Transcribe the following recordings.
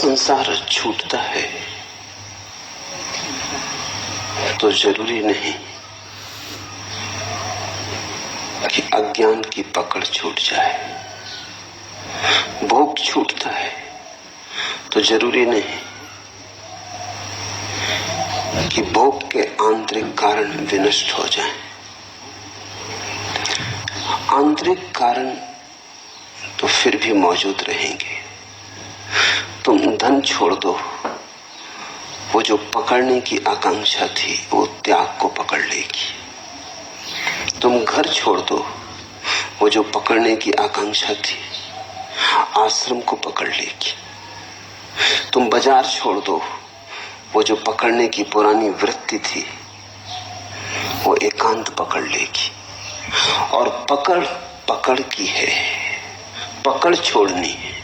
संसार छूटता है तो जरूरी नहीं कि अज्ञान की पकड़ छूट जाए। भोग छूटता है तो जरूरी नहीं कि भोग के आंतरिक कारण विनष्ट हो जाएं। आंतरिक कारण तो फिर भी मौजूद रहेंगे। तुम धन छोड़ दो, वो जो पकड़ने की आकांक्षा थी वो त्याग को पकड़ लेगी। तुम घर छोड़ दो, वो जो पकड़ने की आकांक्षा थी आश्रम को पकड़ लेगी। तुम बाजार छोड़ दो, वो जो पकड़ने की पुरानी वृत्ति थी वो एकांत पकड़ लेगी। और पकड़ पकड़ की है, पकड़ छोड़नी है।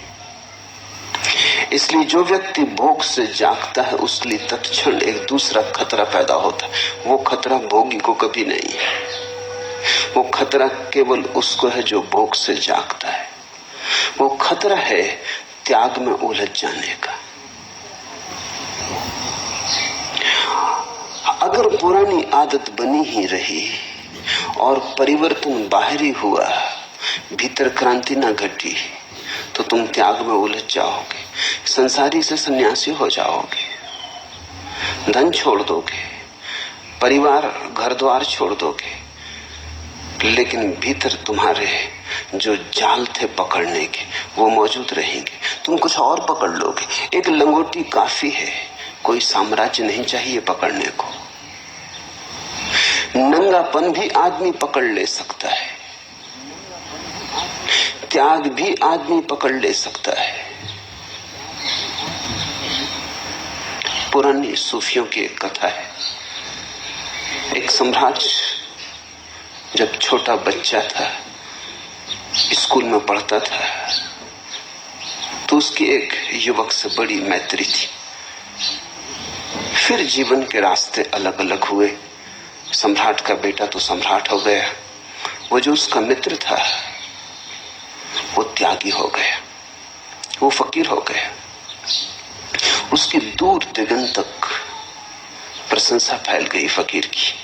इसलिए जो व्यक्ति भोग से जागता है उसके लिए तत्क्षण एक दूसरा खतरा पैदा होता है। वो खतरा भोगी को कभी नहीं है, वो खतरा केवल उसको है जो भोग से जागता है। वो खतरा है त्याग में उलझ जाने का। अगर पुरानी आदत बनी ही रही और परिवर्तन बाहरी हुआ, भीतर क्रांति न घटी, तो तुम त्याग में उलझ जाओगे, संसारी से सन्यासी हो जाओगे, धन छोड़ दोगे, परिवार घर द्वार छोड़ दोगे, लेकिन भीतर तुम्हारे जो जाल थे पकड़ने के वो मौजूद रहेंगे। तुम कुछ और पकड़ लोगे। एक लंगोटी काफी है, कोई साम्राज्य नहीं चाहिए पकड़ने को। नंगापन भी आदमी पकड़ ले सकता है, त्याग भी आदमी पकड़ ले सकता है। पुरानी सूफियों की एक कथा है। एक सम्राट जब छोटा बच्चा था, स्कूल में पढ़ता था, तो उसकी एक युवक से बड़ी मैत्री थी। फिर जीवन के रास्ते अलग अलग हुए। सम्राट का बेटा तो सम्राट हो गया, वो जो उसका मित्र था वो त्यागी हो गया, वो फकीर हो गया। उसकी दूर दिगंत तक प्रशंसा फैल गई फकीर की।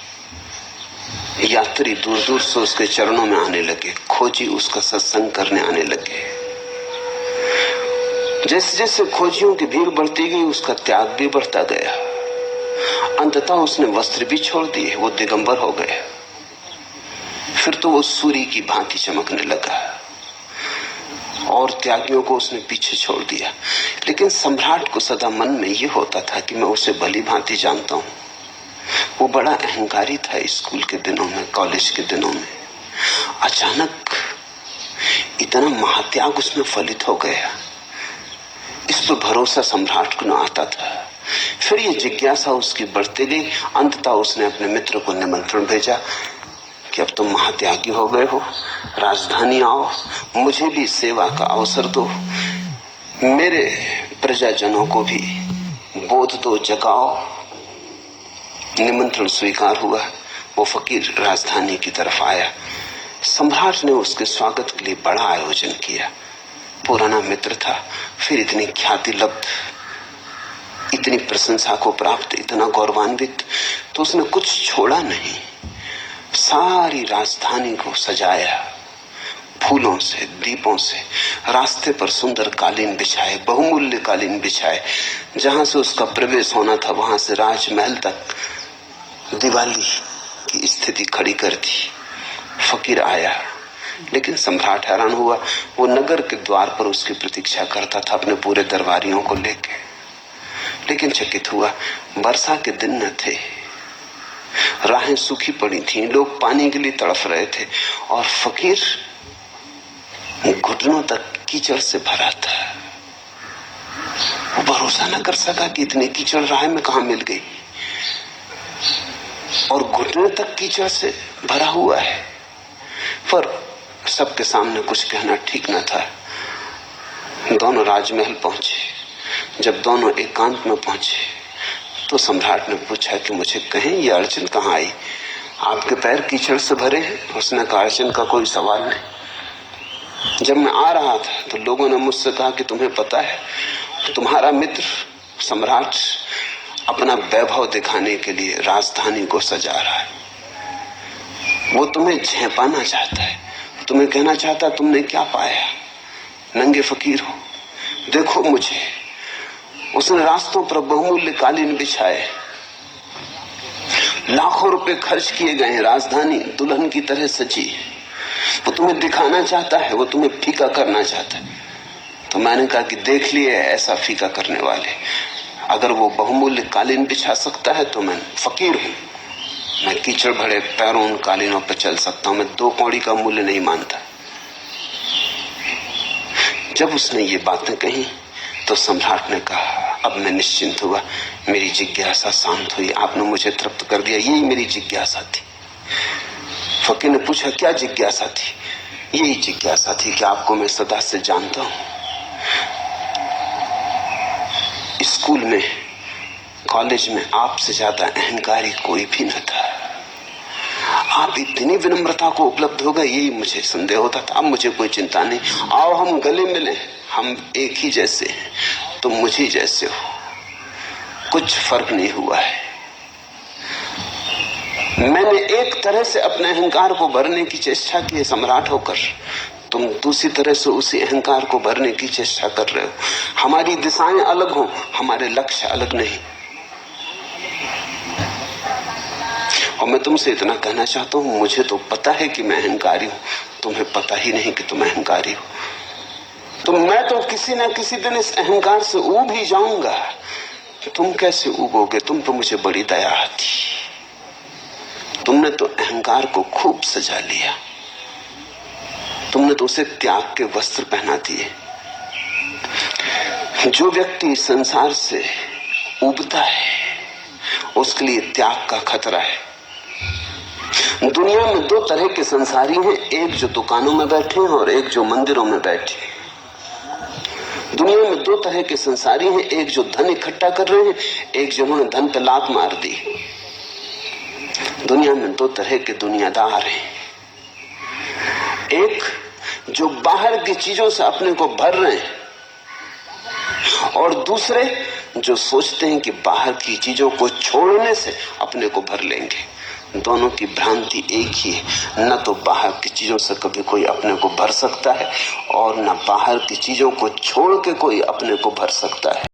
यात्री दूर दूर से उसके चरणों में आने लगे, खोजी उसका सत्संग करने आने लगे। जैसे जैसे खोजियों की भीड़ बढ़ती गई उसका त्याग भी बढ़ता गया। अंततः उसने वस्त्र भी छोड़ दिए, वो दिगंबर हो गया। फिर तो वो सूर्य की भांति चमकने लगा और त्यागियों को उसने पीछे छोड़ दिया। लेकिन सम्राट को सदा मन में ये होता था कि मैं उसे भली भांति जानता हूं। वो बड़ा अहंकारी था स्कूल के दिनों में, कॉलेज के दिनों में। अचानक इतना महात्याग उसमें फलित हो गया, इस पर भरोसा सम्राट को न आता था। फिर ये जिज्ञासा उसकी बढ़ती गई। अंततः उसने अपने मित्र को निमंत्रण भेजा कि अब तुम महात्यागी हो गए हो, राजधानी आओ, मुझे भी सेवा का अवसर दो, मेरे प्रजाजनों को भी बोध दो, जगाओ। निमंत्रण स्वीकार हुआ। वो फकीर राजधानी की तरफ आया। सम्राट ने उसके स्वागत के लिए बड़ा आयोजन किया। पुराना मित्र था, फिर इतनी ख्याति लब्ध, इतनी प्रशंसा को प्राप्त, इतना गौरवान्वित, तो उसने कुछ छोड़ा नहीं। सारी राजधानी को सजाया, फूलों से, दीपों से। रास्ते पर सुंदर कालीन बिछाए, बहुमूल्य कालीन बिछाए। जहां से उसका प्रवेश होना था वहां से राजमहल तक दिवाली की स्थिति खड़ी कर दी। फकीर आया, लेकिन सम्राट हैरान हुआ। वो नगर के द्वार पर उसकी प्रतीक्षा करता था अपने पूरे दरबारियों को लेके। लेकिन चकित हुआ, वर्षा के दिन न थे, राहें सूखी पड़ी थीं, लोग पानी के लिए तड़फ रहे थे और फकीर घुटनों तक कीचड़ से भरा था। वो भरोसा न कर सका कि इतनी कीचड़ राह में कहां मिल गई और घुटनों तक कीचड़ से भरा हुआ है। पर सबके सामने कुछ कहना ठीक न था। दोनों राजमहल पहुंचे। जब दोनों एकांत में पहुंचे तो सम्राट ने पूछा कि मुझे कहें ये अड़चन कहाँ आई, आपके पैर कीचड़ से भरे हैं। उसने कहा अड़चन का कोई सवाल नहीं, जब मैं आ रहा था तो लोगों ने मुझसे कहा कि तुम्हें पता है तुम्हारा मित्र सम्राट अपना वैभव दिखाने के लिए राजधानी को सजा रहा है। वो तुम्हें झेपाना चाहता है, तुम्हें कहना चाहता है तुमने क्या पाया, नंगे फकीर हो, देखो मुझे। उसने रास्तों पर बहुमूल्य कालीन बिछाए, लाखों रुपए खर्च किए गए, राजधानी दुल्हन की तरह सजी। वो तुम्हें दिखाना चाहता है, वो तुम्हें फीका करना चाहता है। तो मैंने कहा कि देख लिए ऐसा फीका करने वाले, अगर वो बहुमूल्य कालीन बिछा सकता है तो मैं फकीर हूं, मैं कीचड़ भरे पैरों उन कालीनों पर चल सकता हूं, मैं 2 कौड़ी का मूल्य नहीं मानता। जब उसने ये बातें कही तो सम्राट ने कहा अब मैं निश्चिंत हुआ, मेरी जिज्ञासा शांत हुई, आपने मुझे तृप्त कर दिया, यही मेरी जिज्ञासा थी। फकीर ने पूछा क्या जिज्ञासा थी? यही जिज्ञासा थी कि आपको मैं सदा से जानता हूं, स्कूल में कॉलेज में आपसे ज्यादा अहंकारी कोई भी न था, आप इतनी विनम्रता को उपलब्ध हो गए, यही मुझे संदेह होता था। अब मुझे कोई चिंता नहीं, आओ हम गले मिले, हम एक ही जैसे हैं, तुम मुझे जैसे हो, कुछ फर्क नहीं हुआ है। मैंने एक तरह से अपने अहंकार को भरने की चेष्टा की है सम्राट होकर, तुम दूसरी तरह से उसी अहंकार को भरने की चेष्टा कर रहे हो। हमारी दिशाएं अलग हो, हमारे लक्ष्य अलग नहीं। और मैं तुमसे इतना कहना चाहता हूं, मुझे तो पता है कि मैं अहंकारी हूं, तुम्हें पता ही नहीं कि तुम अहंकारी हो। तो मैं तो किसी न किसी दिन इस अहंकार से ऊब ही जाऊंगा। तुम कैसे उबोगे? तुम तो मुझे बड़ी दया आती, तुमने तो अहंकार को खूब सजा लिया, तुमने तो उसे त्याग के वस्त्र पहना दिए। जो व्यक्ति संसार से उबता है उसके लिए त्याग का खतरा है। दुनिया में 2 तरह के संसारी हैं, एक जो दुकानों में बैठे हैं और एक जो मंदिरों में बैठे हैं। दुनिया में 2 तरह के संसारी हैं, एक जो धन इकट्ठा कर रहे हैं, एक जिन्होंने धन पे लात मार दी। दुनिया में 2 तरह के दुनियादार हैं, एक जो बाहर की चीजों से अपने को भर रहे हैं और दूसरे जो सोचते हैं कि बाहर की चीजों को छोड़ने से अपने को भर लेंगे। दोनों की भ्रांति एक ही है, न तो बाहर की चीजों से कभी कोई अपने को भर सकता है और न बाहर की चीजों को छोड़ के कोई अपने को भर सकता है।